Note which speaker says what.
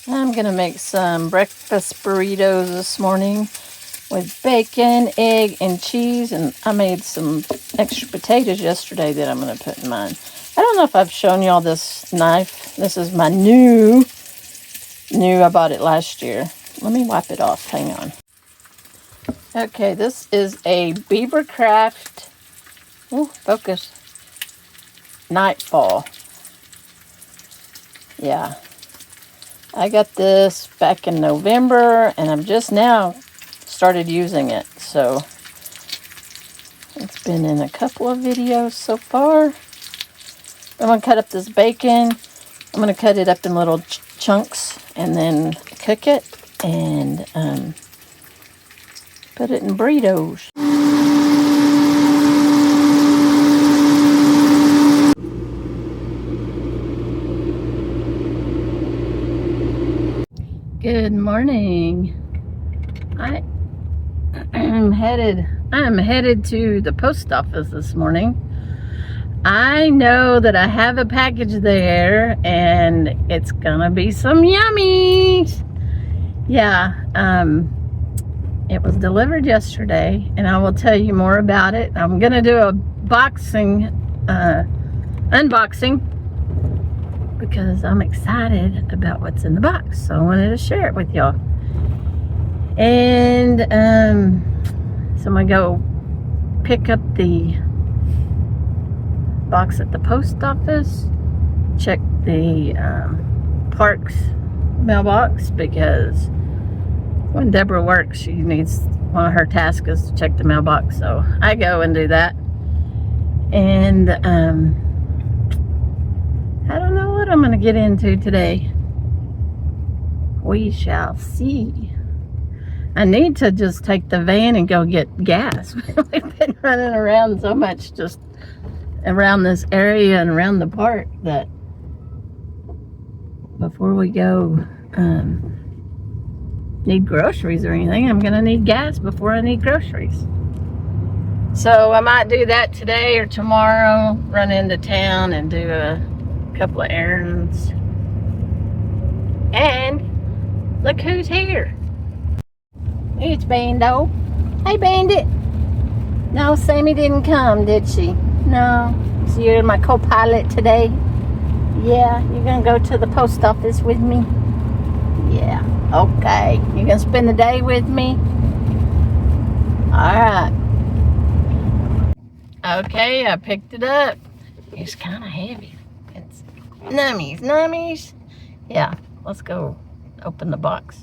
Speaker 1: I'm gonna make some breakfast burritos this morning with bacon, egg, and cheese, and I made some extra potatoes yesterday that I'm gonna put in mine. I don't know if I've shown y'all this knife. This is my new. I bought it last year. Let me wipe it off. Hang on. Okay, this is a Beavercraft. Ooh, focus. Nightfall. Yeah. I got this back in November, and I've just now started using it. So, it's been in a couple of videos so far. I'm going to cut up this bacon. I'm going to cut it up in little chunks and then cook it and put it in burritos. Good morning. I am headed to the post office this morning. I know that I have a package there and it's gonna be some yummies. Yeah, it was delivered yesterday and I will tell you more about it. I'm gonna do a unboxing because I'm excited about what's in the box. So I wanted to share it with y'all. And so I'm gonna go pick up the box at the post office, check the parks mailbox, because when Deborah works, she needs, one of her tasks is to check the mailbox, so I go and do that. And I don't know what I'm gonna get into today. We shall see. I need to just take the van and go get gas. We've been running around so much just around this area and around the park that before we go need groceries or anything, I'm gonna need gas before I need groceries. So I might do that today or tomorrow, run into town and do a couple of errands. And look who's here. It's Bando. Hey, Bandit. No, Sammy didn't come, did she? No. So you're my co-pilot today? Yeah, you're gonna go to the post office with me? Yeah, okay. You're gonna spend the day with me? Alright. Okay, I picked it up. It's kind of heavy. It's nummies. Yeah, let's go open the box.